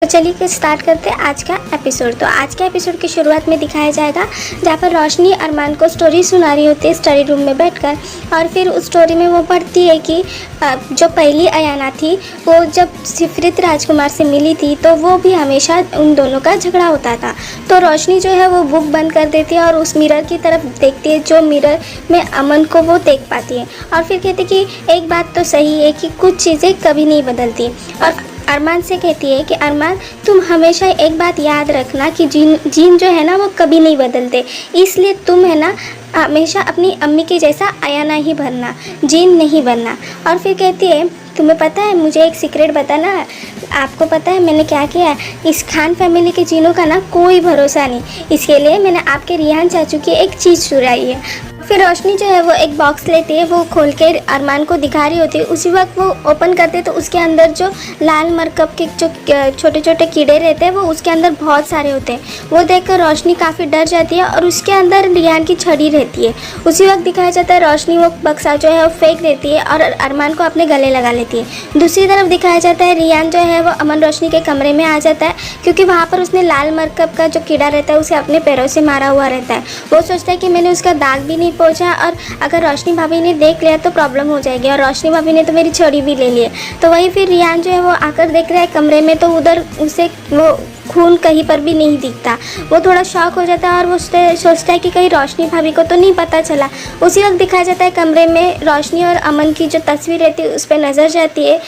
तो चलिए स्टार्ट करते हैं आज का एपिसोड। तो आज के एपिसोड की शुरुआत में दिखाया जाएगा जहाँ पर रोशनी अरमान को स्टोरी सुना रही होती है स्टडी रूम में बैठकर। और फिर उस स्टोरी में वो पढ़ती है कि जो पहली अयाना थी वो जब सिफरित राजकुमार से मिली थी तो वो भी हमेशा उन दोनों का झगड़ा होता था। तो रोशनी जो है वो बुक बंद कर देती है और उस मिरर की तरफ देखती है जो मिरर में अमन को वो देख पाती है। और फिर कहती कि एक बात तो सही है कि कुछ चीज़ें कभी नहीं बदलती। और अरमान से कहती है कि अरमान तुम हमेशा एक बात याद रखना कि जीन जो है ना वो कभी नहीं बदलते, इसलिए तुम है ना हमेशा अपनी अम्मी के जैसा अयाना ही बनना, जीन नहीं बनना। और फिर कहती है तुम्हें पता है मुझे एक सीक्रेट बताना है। आपको पता है मैंने क्या किया है? इस खान फैमिली के जीनों का ना कोई भरोसा नहीं, इसके लिए मैंने आपके रिहान चाचू की एक चीज़ चुराई है। फिर रोशनी जो है वो एक बॉक्स लेती है, वो खोल के अरमान को दिखा रही होती है। उसी वक्त वो ओपन करते तो उसके अंदर जो लाल मरकब के जो छोटे छोटे कीड़े रहते हैं वो उसके अंदर बहुत सारे होते हैं। वो देखकर रोशनी काफ़ी डर जाती है और उसके अंदर रियान की छड़ी रहती है। उसी वक्त दिखाया जाता है रोशनी वो बक्सा जो है वो फेंक देती है और अरमान को अपने गले लगा लेती है। दूसरी तरफ दिखाया जाता है रियान जो है वो अमन रोशनी के कमरे में आ जाता है क्योंकि वहाँ पर उसने लाल मरकब का जो कीड़ा रहता है उसे अपने पैरों से मारा हुआ रहता है। वो सोचता है कि मैंने उसका दाग भी नहीं पहुंचा और अगर रोशनी भाभी ने देख लिया तो प्रॉब्लम हो जाएगी, और रोशनी भाभी ने तो मेरी छड़ी भी ले ली है। तो वही फिर रियान जो है वो आकर देख रहा है कमरे में, तो उधर उसे वो खून कहीं पर भी नहीं दिखता। वो थोड़ा शॉक हो जाता है और वो सोचता है कि कहीं रोशनी भाभी को तो नहीं पता चला। उसी वक्त दिखाया जाता है कमरे में रोशनी और अमन की जो तस्वीर रहती है उस पर नज़र जाती है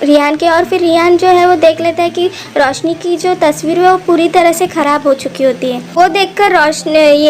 रियान के। और फिर रियान जो है वो देख लेता है कि रोशनी की जो तस्वीर है वो पूरी तरह से ख़राब हो चुकी होती है। वो देखकर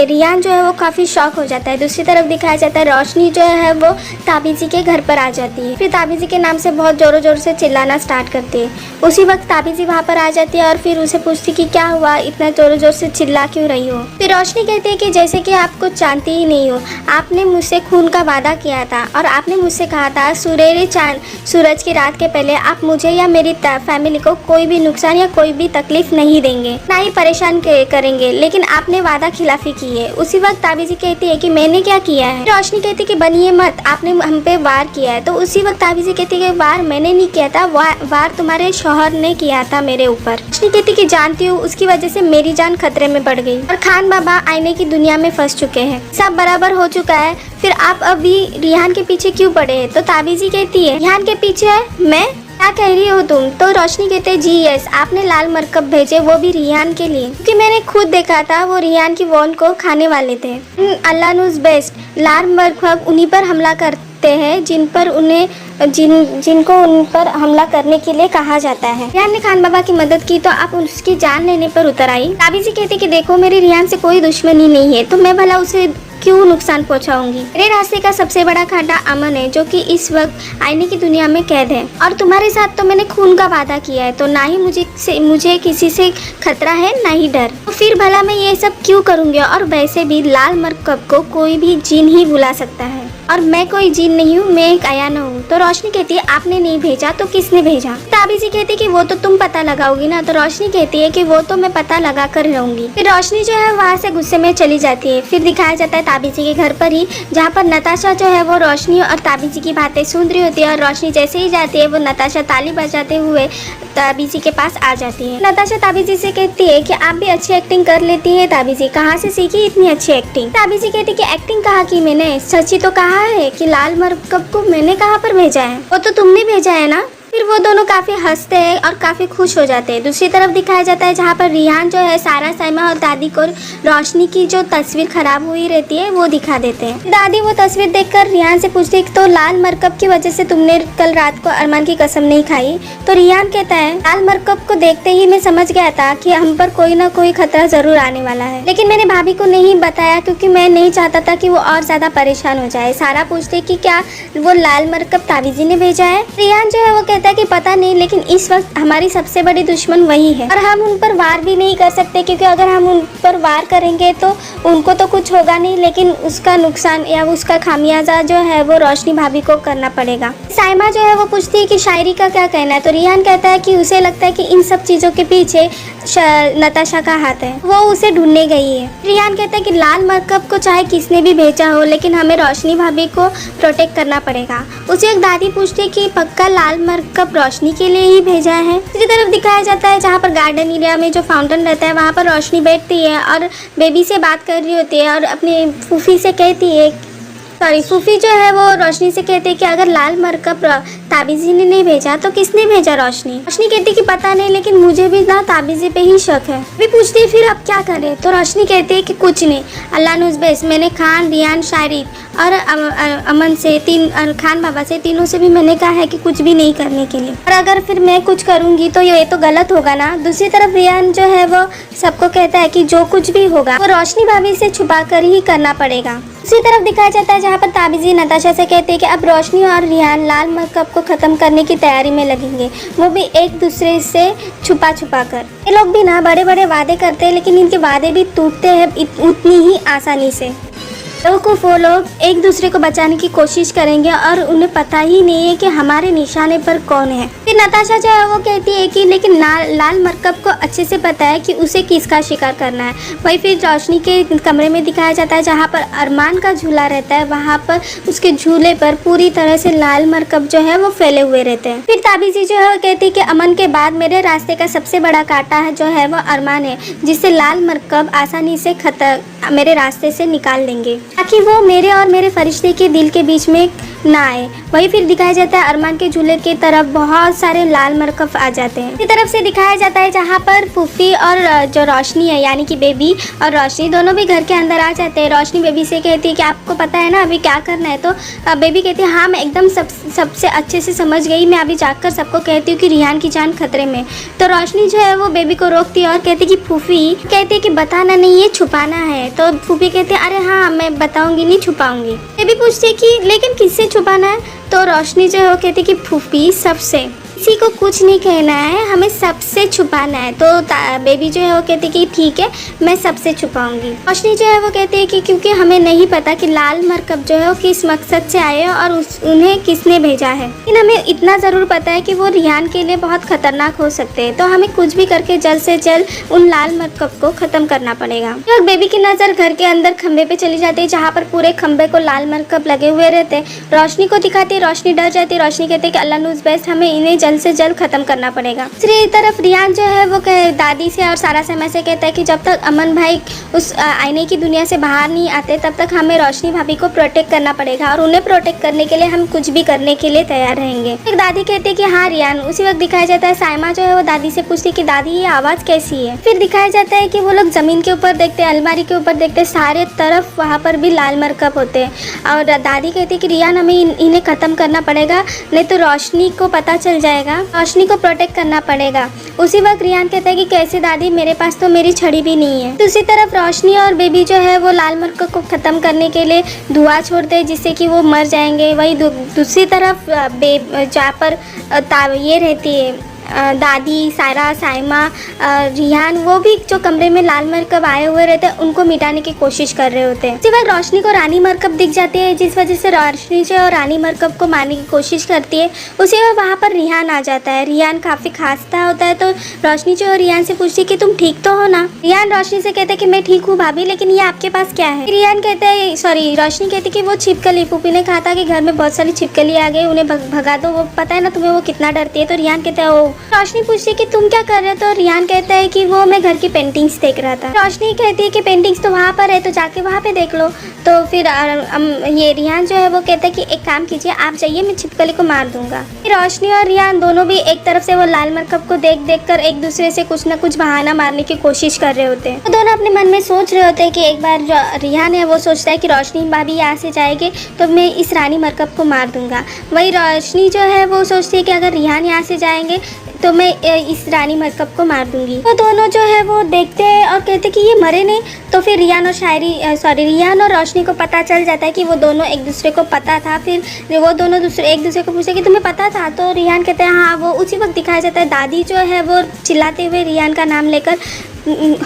रियान जो है वो काफ़ी शॉक हो जाता है। दूसरी तरफ दिखाया जाता है रोशनी जो है वो ताबीजी के घर पर आ जाती है। फिर ताबीजी के नाम से बहुत ज़ोरों ज़ोर से चिल्लाना स्टार्ट करती है। उसी वक्त ताबीजी वहाँ पर आ जाती है और फिर उसे पूछती कि क्या हुआ, इतना ज़ोरों ज़ोर से चिल्ला क्यों रही हो। फिर रोशनी कहती है कि जैसे कि आप कुछ जानती ही नहीं हो, आपने मुझसे खून का वादा किया था और आपने मुझसे कहा था सुनहरे चांद सूरज की रात के पहले आप मुझे या मेरी फैमिली को कोई भी नुकसान या कोई भी तकलीफ नहीं देंगे, ना ही परेशान करेंगे, लेकिन आपने वादा खिलाफी की है। उसी वक्त ताबीजी कहती है कि मैंने क्या किया है। रोशनी कहती है कि बनिए मत, आपने हम पे वार किया है। तो उसी वक्त ताबीजी कहती है कि वार मैंने नहीं किया था, वार तुम्हारे शौहर ने किया था मेरे ऊपर। रोशनी कहती कि जानती हूँ उसकी वजह से मेरी जान खतरे में पड़ गई और खान बाबा आईने की दुनिया में फंस चुके हैं, सब बराबर हो चुका है, फिर आप अभी रिहान के पीछे क्यों पड़े हैं। तो ताबीजी कहती है रिहान के पीछे है मैं, क्या कह रही हो तुम। तो रोशनी कहते हैं जी यस, आपने लाल मरकब भेजे वो भी रिहान के लिए, क्योंकि मैंने खुद देखा था वो रिहान की वॉन को खाने वाले थे। अल्लाह नूज बेस्ट, लाल मरकब उन्हीं पर हमला करते हैं जिनको उन पर हमला करने के लिए कहा जाता है। रिहान ने खान बाबा की मदद की तो आप उसकी जान लेने पर उतर आई। ताबीजी कहते कि देखो मेरी रिहान से कोई दुश्मनी नहीं है, तो मैं भला उसे क्यों नुकसान पहुंचाऊंगी। मेरे रास्ते का सबसे बड़ा कांटा अमन है जो कि इस वक्त आईने की दुनिया में कैद है, और तुम्हारे साथ तो मैंने खून का वादा किया है, तो ना ही मुझे किसी से खतरा है ना ही डर, तो फिर भला मैं ये सब क्यों करूंगी। और वैसे भी लाल मरकब को कोई भी जीन ही बुला सकता है और मैं कोई जीन नहीं हूँ, मैं एक अयाना हूँ। तो रोशनी कहती है आपने नहीं भेजा तो किसने भेजा। ताबीजी कहती है कि वो तो तुम पता लगाओगी ना। तो रोशनी कहती है कि वो तो मैं पता लगा कर रहूंगी। फिर रोशनी जो है वहाँ से गुस्से में चली जाती है। फिर दिखाया जाता है ताबीजी के घर पर ही, जहाँ पर नताशा जो है वो रोशनी और ताबीजी की बातें सुन रही होती है। और रोशनी जैसे ही जाती है वो नताशा ताली बजाते हुए ताबीजी के पास आ जाती है। नताशा ताबीजी से कहती है कि आप भी अच्छी एक्टिंग कर लेती है ताबीजी, कहाँ से सीखी इतनी अच्छी एक्टिंग। ताबीजी कहती है कि एक्टिंग कहाँ की मैंने, सच्ची तो कहा है कि लाल मरकब को मैंने कहाँ पर भेजा है, वो तो तुमने भेजा है ना। फिर वो दोनों काफी हंसते हैं और काफी खुश हो जाते हैं। दूसरी तरफ दिखाया जाता है जहाँ पर रिहान जो है सारा साइमा और दादी को रोशनी की जो तस्वीर खराब हुई रहती है वो दिखा देते हैं। दादी वो तस्वीर देखकर रिहान से पूछती है तो लाल मरकब की वजह से तुमने कल रात को अरमान की कसम नहीं खाई। तो रिहान कहता है लाल मरकब को देखते ही मैं समझ गया था कि हम पर कोई ना कोई खतरा जरूर आने वाला है, लेकिन मैंने भाभी को नहीं बताया क्योंकि मैं नहीं चाहता था कि वो और ज्यादा परेशान हो जाए। सारा पूछते कि क्या वो लाल मरकब ताबीजी ने भेजा है। रिहान जो है वो कहता है कि पता नहीं, लेकिन इस वक्त हमारी सबसे बड़ी दुश्मन वही है और हम उन पर वार भी नहीं कर सकते, क्योंकि अगर हम उन पर वार करेंगे तो उनको तो कुछ होगा नहीं, लेकिन उसका नुकसान या उसका खामियाजा जो है वो रोशनी भाभी को करना पड़ेगा। साइमा जो है वो पूछती है कि शायरी का क्या कहना है। तो रिहान कहता है कि उसे लगता है कि इन सब चीज़ों के पीछे नताशा का हाथ है, वो उसे ढूंढने गई है। रियान कहता है कि लाल मरकब को चाहे किसने भी भेजा हो, लेकिन हमें रोशनी भाभी को प्रोटेक्ट करना पड़ेगा। उसे एक दादी पूछती है कि पक्का लाल मरकब रोशनी के लिए ही भेजा है। दूसरी तरफ दिखाया जाता है जहाँ पर गार्डन एरिया में जो फाउंटेन रहता है वहाँ पर रोशनी बैठती है और बेबी से बात कर रही होती है और अपनी फूफी से कहती है, फूफी जो है वो रोशनी से कहते हैं कि अगर लाल मरकब ताबीजी ने नहीं भेजा तो किसने भेजा? रोशनी कहती कि पता नहीं, लेकिन मुझे भी ना ताबीजी पे ही शक है। भी पूछती है फिर अब क्या करें? तो रोशनी कहती है कि कुछ नहीं, अल्लाह नूज़ बेस। मैंने खान, रियान, शायरी और अमन से खान बाबा से तीनों से भी मैंने कहा है कि कुछ भी नहीं करने के लिए, और अगर फिर मैं कुछ करूँगी तो ये तो गलत होगा ना। दूसरी तरफ रियान जो है वो सबको कहता है कि जो कुछ भी होगा वो रोशनी भाभी से छुपा कर ही करना पड़ेगा। दूसरी तरफ दिखाया जाता है जहाँ पर ताबीजी नताशा से कहते हैं कि अब रोशनी और रियान लाल मरकब को ख़त्म करने की तैयारी में लगेंगे, वो भी एक दूसरे से छुपा कर। ये लोग भी ना बड़े बड़े वादे करते हैं, लेकिन इनके वादे भी टूटते हैं उतनी ही आसानी से। वो लोग एक दूसरे को बचाने की कोशिश करेंगे और उन्हें पता ही नहीं है कि हमारे निशाने पर कौन है। फिर नताशा जो है वो कहती है कि लेकिन लाल मरकब को अच्छे से पता है कि उसे किसका शिकार करना है। वही फिर रोशनी के कमरे में दिखाया जाता है जहाँ पर अरमान का झूला रहता है, वहाँ पर उसके झूले पर पूरी तरह से लाल मरकब जो है वो फैले हुए रहते हैं। फिर ताबीजी जो है वो कहती है कि अमन के बाद मेरे रास्ते का सबसे बड़ा कांटा जो है वो अरमान है, जिससे लाल मरकब आसानी से मेरे रास्ते से निकाल देंगे ताकि वो मेरे और मेरे फरिश्ते के दिल के बीच में ना आए। वही फिर दिखाया जाता है अरमान के झूले की तरफ बहुत सारे लाल मरकब आ जाते हैं। इसी तरफ से दिखाया जाता है जहाँ पर फूफी और जो रोशनी है यानी कि बेबी और रोशनी दोनों भी घर के अंदर आ जाते हैं। रोशनी बेबी से कहती है कि आपको पता है ना अभी क्या करना है? तो बेबी कहती है हाँ मैं एकदम सबसे अच्छे से समझ गई, मैं अभी जाकर सबको कहती हूँ कि रियान की जान खतरे में। तो रोशनी जो है वो बेबी को रोकती है और कहती है कि फूफी कहती है कि बताना नहीं, ये छुपाना है। तो फूफी कहती है अरे हाँ मैं बताऊंगी नहीं, छुपाऊंगी। बेबी पूछती है कि लेकिन किससे छुपाना है? तो रोशनी जो है वो कहती है कि फूफी सबसे, किसी को कुछ नहीं कहना है, हमें सबसे छुपाना है। तो बेबी जो है वो कहती है कि ठीक है मैं सबसे छुपाऊंगी। रोशनी जो है वो कहती है कि क्योंकि हमें नहीं पता कि लाल मरकब जो है वो किस मकसद से आए और उन्हें किसने भेजा है, लेकिन हमें इतना ज़रूर पता है कि वो रियान के लिए बहुत खतरनाक हो सकते हैं। तो हमें कुछ भी करके जल्द से जल्द उन लाल मरकब को ख़त्म करना पड़ेगा। और बेबी की नज़र घर के अंदर खंबे पे चली जाती है जहाँ पर पूरे खंबे को लाल मरकब लगे हुए रहते हैं। रोशनी को दिखाती है, रोशनी डर जाती है। रोशनी कहती है कि अल्लाह नूज़ बेस्ट, हमें इन्हें जल्द से जल्द खत्म करना पड़ेगा। दूसरी तरफ रियान जो है वो दादी से और सारा समय से कहता है कि जब तक अमन भाई उस आईने की दुनिया से बाहर नहीं आते तब तक हमें रोशनी भाभी को प्रोटेक्ट करना पड़ेगा और उन्हें प्रोटेक्ट करने के लिए हम कुछ भी करने के लिए तैयार रहेंगे। एक दादी कहती है कि हाँ रियान। उसी वक्त दिखाया जाता है साइमा जो है वो दादी से पूछती है कि दादी ये आवाज़ कैसी है? फिर दिखाया जाता है कि वो लोग ज़मीन के ऊपर देखते हैं, अलमारी के ऊपर देखते हैं, सारे तरफ वहाँ पर भी लाल मरकब होते हैं। और दादी कहती है कि रियान हमें इन्हें ख़त्म करना पड़ेगा, नहीं तो रोशनी को पता चल जाएगा, रोशनी को प्रोटेक्ट करना पड़ेगा। उसी वक्त रियान कहता है कि कैसे दादी, मेरे पास तो मेरी छड़ी भी नहीं है। दूसरी तरफ रोशनी और बेबी जो है वो लाल मरकब को ख़त्म करने के लिए धुआं छोड़ते हैं जिससे कि वो मर जाएंगे। वही दूसरी तरफ जहाँ पर ये रहती है दादी, सारा, साइमा, रिहान, वो भी जो कमरे में लाल मरकब आए हुए रहते हैं उनको मिटाने की कोशिश कर रहे होते हैं। उसी वक्त रोशनी को रानी मरकब दिख जाती है जिस वजह से रोशनी जो रानी मरकब को मारने की कोशिश करती है। उसी वक्त वहाँ पर रिहान आ जाता है। रिहान काफ़ी खांसता होता है तो रोशनी जो रिहान से पूछती है कि तुम ठीक तो हो ना? रिहान रोशनी से कहते हैं कि मैं ठीक हूँ भाभी, लेकिन ये आपके पास क्या है? रिहान कहते हैं रोशनी कहती है कि वो छिपकली, फूफी ने कहा था कि घर में बहुत सारी छिपकली आ गई, उन्हें भगा दो, वो पता है ना तुम्हें वो कितना डरती है। तो रिहान कहता है रोशनी पूछती है कि तुम क्या कर रहे हो? तो रियान कहता है कि वो मैं घर की पेंटिंग्स देख रहा था। रोशनी कहती है कि पेंटिंग्स तो वहाँ पर है, तो जाके वहाँ पे देख लो। तो फिर ये रियान जो है वो कहता है कि एक काम कीजिए, आप जाइए, मैं छिपकली को मार दूंगा। फिर रोशनी और रियान दोनों भी एक तरफ से वो लाल मरकब को देख कर एक दूसरे से कुछ न कुछ बहाना मारने की कोशिश कर रहे होते हैं। तो दोनों अपने मन में सोच रहे होते हैं कि एक बार जो रियान है वो सोचता है कि रोशनी भाभी यहाँ से जाएगी तो मैं इस रानी मरकब को मार दूंगा। वही रोशनी जो है वो सोचती है कि अगर रियान यहाँ से जाएंगे तो मैं इस रानी मरकब को मार दूंगी। वो दोनों जो है वो देखते हैं और कहते हैं कि ये मरे नहीं। तो फिर रियान और रोशनी को पता चल जाता है कि वो दोनों एक दूसरे को पता था। फिर वो दोनों एक दूसरे को पूछते कि तुम्हें पता था? तो रियान कहते हैं हाँ। वो उसी वक्त दिखाया जाता है दादी जो है वो चिल्लाते हुए रियान का नाम लेकर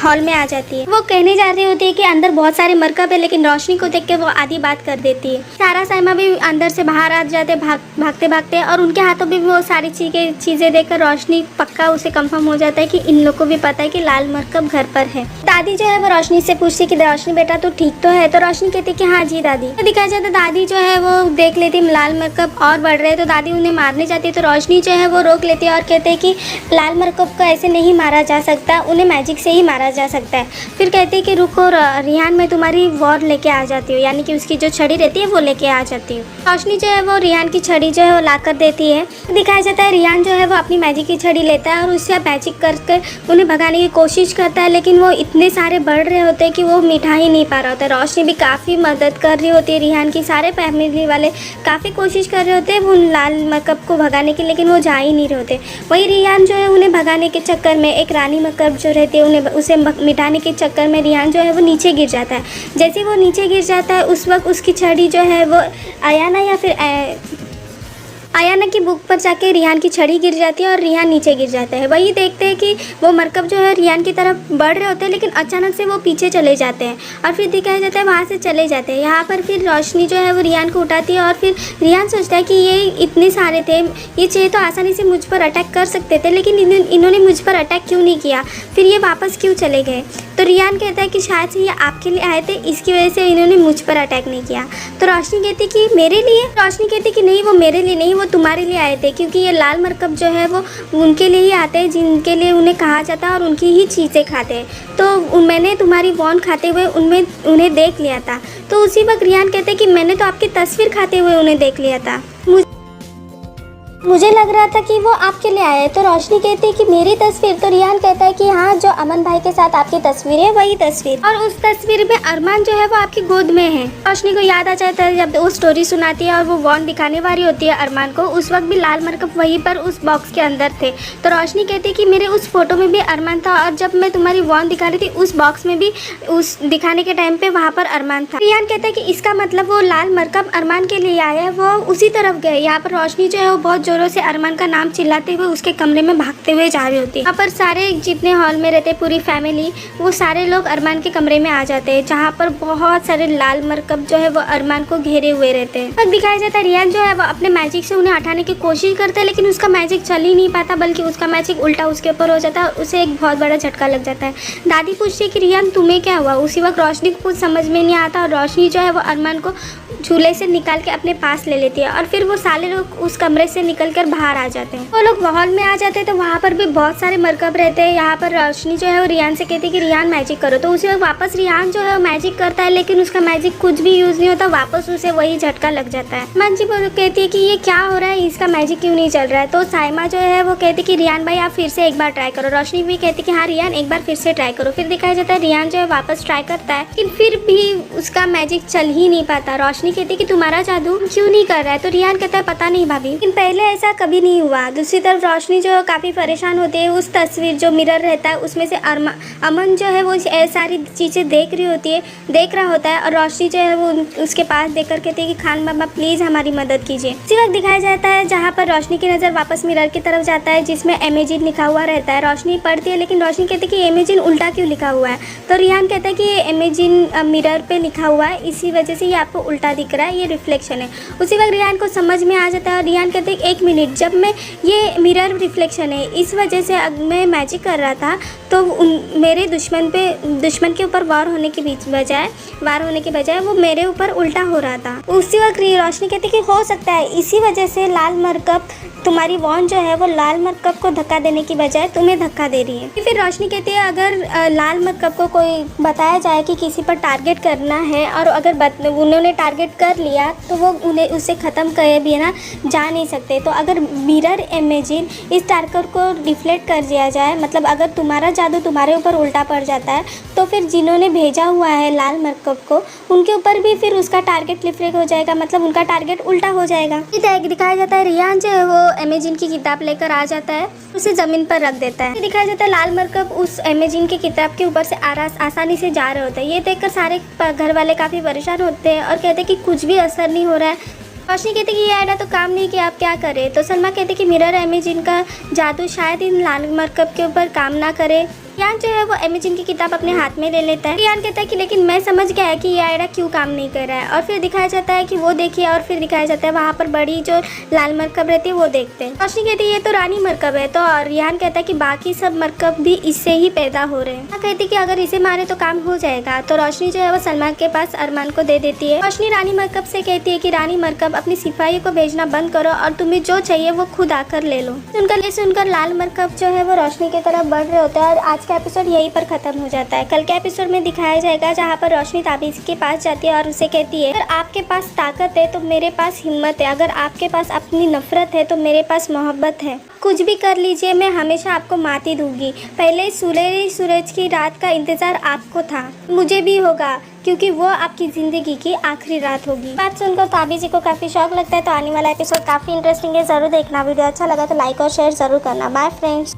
हॉल में आ जाती है। वो कहने जा रही होती है कि अंदर बहुत सारे मरकब है, लेकिन रोशनी को देख के वो आधी बात कर देती है। सारा साइमा भी अंदर से बाहर आ जाते भागते भागते, और उनके हाथों में वो सारी चीज़ें देखकर रोशनी पक्का उसे कंफर्म हो जाता है कि इन लोग को भी पता है कि लाल मरकब घर पर है। दादी जो है वो रोशनी से पूछती कि रोशनी बेटा तू ठीक तो है? तो रोशनी कहती कि हाँ जी दादी। तो दिखाया जाता है दादी जो है वो देख लेती लाल मरकब और बढ़ रहे, तो दादी उन्हें मारने जाती है। तो रोशनी जो है वो रोक लेती है और कहते हैं कि लाल मरकब को ऐसे नहीं मारा जा सकता, उन्हें मैजिक से ही मारा जा सकता है। फिर कहती है कि रुको रिहान, मैं तुम्हारी वॉर लेके आ जाती हूँ, यानी कि उसकी जो छड़ी रहती है वो लेके आ जाती हूँ। रोशनी जो है वो रिहान की छड़ी जो है वो ला कर देती है। दिखाया जाता है रिहान जो है वो अपनी मैजिक की छड़ी लेता है और उससे मैजिक करके उन्हें भगाने की कोशिश करता है, लेकिन वो इतने सारे बढ़ रहे होते हैं कि वो मिटा ही नहीं पा रहा होता है। रोशनी भी काफ़ी मदद कर रही होती है रिहान की, सारे फैमिली वाले काफ़ी कोशिश कर रहे होते हैं वो लाल मरकब को भगाने की, लेकिन वो जा ही नहीं रहे होते। वही रिहान जो है उन्हें भगाने के चक्कर में एक रानी मरकब जो रहती है उसे मिटाने के चक्कर में रिहान जो है वो नीचे गिर जाता है। जैसे वो नीचे गिर जाता है उस वक्त उसकी छड़ी जो है वो आयाना या फिर आयाना की बुक पर जाके रिहान की छड़ी गिर जाती है और रिहान नीचे गिर जाता है। वही देखते हैं कि वो मरकब जो है रिहान की तरफ बढ़ रहे होते हैं, लेकिन अचानक से वो पीछे चले जाते हैं और फिर दिखाया जाता है वहाँ से चले जाते हैं। यहाँ पर फिर रोशनी जो है वो रिहान को उठाती है और फिर रिहान सोचता है कि ये इतने सारे थे, ये चाहिए तो आसानी से मुझ पर अटैक कर सकते थे, लेकिन इन्होंने मुझ पर अटैक क्यों नहीं किया, फिर ये वापस क्यों चले गए? तो रिहान कहता है कि शायद से ये आपके लिए आए थे, इसकी वजह से इन्होंने मुझ पर अटैक नहीं किया। तो रोशनी कहती कि मेरे लिए? रोशनी कहती कि नहीं, वो मेरे लिए नहीं, वो तुम्हारे लिए आए थे, क्योंकि ये लाल मरकब जो है वो उनके लिए ही आते हैं जिनके लिए उन्हें कहा जाता है और उनकी ही चीज़ें खाते हैं। तो मैंने तुम्हारी वॉन खाते हुए उन्हें देख लिया था। तो उसी वक्त रिहान कहते हैं कि मैंने तो आपकी तस्वीर खाते हुए उन्हें देख लिया था, मुझे लग रहा था कि वो आपके लिए आए। तो रोशनी कहती है कि मेरी तस्वीर? तो रिहान कहता है कि हाँ, जो अमन भाई के साथ आपकी तस्वीर है वही तस्वीर, और उस तस्वीर में अरमान जो है वो आपकी गोद में है। रोशनी को याद आ जाता है जब वो स्टोरी सुनाती है और वो वॉन दिखाने वाली होती है अरमान को, उस वक्त भी लाल मरकब वहीं पर उस बॉक्स के अंदर थे। तो रोशनी कहती है कि मेरे उस फोटो में भी अरमान था, और जब मैं तुम्हारी वॉन दिखा रही थी उस बॉक्स में भी उस दिखाने के टाइम पे वहाँ पर अरमान था। रिहान कहता है कि इसका मतलब वो लाल मरकब अरमान के लिए आया है, वो उसी तरफ गए। यहाँ पर रोशनी जो है वो बहुत जोरों से अरमान का नाम चिल्लाते हुए उसके कमरे में भागते हुए जा रही होती है। यहाँ पर सारे जितने हॉल में रहते पूरी फैमिली, वो सारे लोग अरमान के कमरे में आ जाते हैं, जहाँ पर बहुत सारे लाल मरकब जो है वो अरमान को घेरे हुए रहते हैं। अब दिखाया जाता है रिहान जो है वो अपने मैजिक से उन्हें हटाने की कोशिश करता है, लेकिन उसका मैजिक चल ही नहीं पाता, बल्कि उसका मैजिक उल्टा उसके ऊपर हो जाता है और उसे एक बहुत बड़ा झटका लग जाता है। दादी पूछती है कि रिहान तुम्हें क्या हुआ? उसी वक्त रोशनी को कुछ समझ में नहीं आता और रोशनी जो है वो अरमान को झूले से निकाल के अपने पास ले लेती है, और फिर वो सारे लोग उस कमरे से निकल कर बाहर आ जाते हैं। वो लोग हॉल में आ जाते हैं तो वहाँ पर भी बहुत सारे मरकब रहते हैं। यहाँ पर रोशनी जो है वो रिहान से कहती है कि रिहान मैजिक करो। तो उसी वक्त वापस रिहान जो है वो मैजिक करता है, लेकिन उसका मैजिक कुछ भी यूज नहीं होता, वापस उसे वही झटका लग जाता है। मन जी कहती है कि ये क्या हो रहा है, इसका मैजिक क्यों नहीं चल रहा है? तो साइमा जो है वो कहती है कि रिहान भाई आप फिर से एक बार ट्राई करो। रोशनी भी कहती है कि हाँ रिहान एक बार फिर से ट्राई करो। फिर दिखाया जाता है रिहान जो है वापस ट्राई करता है, लेकिन फिर भी उसका मैजिक चल ही नहीं पाता। रोशनी कहती है कि तुम्हारा जादू क्यों नहीं कर रहा है? तो रिहान कहता है पता नहीं भाभी, लेकिन पहले ऐसा कभी नहीं हुआ। दूसरी तरफ रोशनी जो काफ़ी परेशान होती है, उस तस्वीर जो मिरर रहता है उसमें से अमन जो है वो सारी चीज़ें देख रहा होता है, और रोशनी जो है वो उसके पास देख कर कहती है कि खान बाबा प्लीज़ हमारी मदद कीजिए। इसी वक्त दिखाया जाता है जहाँ पर रोशनी की नज़र वापस मिरर की तरफ जाता है जिसमें इमेजिन लिखा हुआ रहता है। रोशनी पढ़ती है, लेकिन रोशनी कहती है कि इमेजिन उल्टा क्यों लिखा हुआ है? तो रिहान कहता है कि ये इमेजिन मिरर पे लिखा हुआ है, इसी वजह से ये आपको उल्टा दिख रहा है, ये रिफ्लेक्शन है। उसी वक्त रिहान को समझ में आ जाता है और रिहान कहते हैं एक मिनट, जब मैं ये मिरर रिफ्लेक्शन है, इस वजह से मैं मैजिक कर रहा था तो मेरे दुश्मन के ऊपर वार होने के बजाय वो मेरे ऊपर उल्टा हो रहा था। उसी वक्त रोशनी कहती कि हो सकता है इसी वजह से लाल मरकब तुम्हारी वॉन जो है वो लाल मरकब को धक्का देने की बजाय तुम्हें धक्का दे रही है। फिर रोशनी कहती है अगर लाल मरकब को कोई बताया जाए कि किसी पर टारगेट करना है और अगर उन्होंने टारगेट कर लिया तो वो उन्हें उसे ख़त्म करे भी ना जा नहीं सकते। तो अगर मिरर इमेजिन इस टारगेट को रिफ्लेक्ट कर दिया जाए, मतलब अगर तुम्हारा जादू तुम्हारे ऊपर उल्टा पड़ जाता है तो फिर जिन्होंने भेजा हुआ है लाल मरकब को उनके ऊपर भी फिर उसका टारगेट रिफ्लेक्ट हो जाएगा, मतलब उनका टारगेट उल्टा हो जाएगा। दिखाया जाता है रिहान जो है वो इमेजिन की किताब लेकर आ जाता है, उसे ज़मीन पर रख देता है। दिखाया जाता है लाल मरकब उस इमेजिन की किताब के ऊपर से आसानी से जा रहे होते हैं। ये देखकर सारे घर वाले काफ़ी परेशान होते हैं और कहते हैं कि कुछ भी असर नहीं हो रहा है। रोशनी कहती कि ये आइडिया तो काम नहीं किया, आप क्या करें? तो सलमा कहती कि मिरर इमेजिन का जादू शायद इन लाल मरकब के ऊपर काम ना करे। रियान जो है वो अमेजिन की किताब अपने हाथ में ले लेता है। रियान कहता है कि लेकिन मैं समझ गया है कि ये आयरा क्यों काम नहीं कर रहा है, और फिर दिखाया जाता है कि वो देखिए, और फिर दिखाया जाता है वहाँ पर बड़ी जो लाल मरकब रहती है वो देखते हैं। रोशनी कहती है ये तो रानी मरकब है, तो रियान कहता है कि बाकी सब मरकब भी इससे ही पैदा हो रहे हैं। कहती है कि अगर इसे मारे तो काम हो जाएगा। तो रोशनी जो है वो सलमा के पास अरमान को दे देती है। रोशनी रानी मरकब से कहती है कि रानी मरकब अपनी सिपाही को भेजना बंद करो और तुम्हें जो चाहिए वो खुद आकर ले लो। सुनकर लाल मरकब जो है वो रोशनी की तरफ बढ़ रहे होते हैं और आज का एपिसोड यहीं पर खत्म हो जाता है। कल के एपिसोड में दिखाया जाएगा जहाँ पर रोशनी ताबीज़ के पास जाती है और उसे कहती है अगर आपके पास ताकत है तो मेरे पास हिम्मत है, अगर आपके पास अपनी नफरत है तो मेरे पास मोहब्बत है। कुछ भी कर लीजिए, मैं हमेशा आपको माती दूंगी। पहले सुनहरी सूरज की रात का इंतजार आपको था, मुझे भी होगा, क्योंकि वो आपकी ज़िंदगी की आखिरी रात होगी। बात सुनकर ताबी जी को काफ़ी शौक लगता है। तो आने वाला एपिसोड काफ़ी इंटरेस्टिंग है, ज़रूर देखना। वीडियो अच्छा लगा तो लाइक और शेयर ज़रूर करना। Bye friends.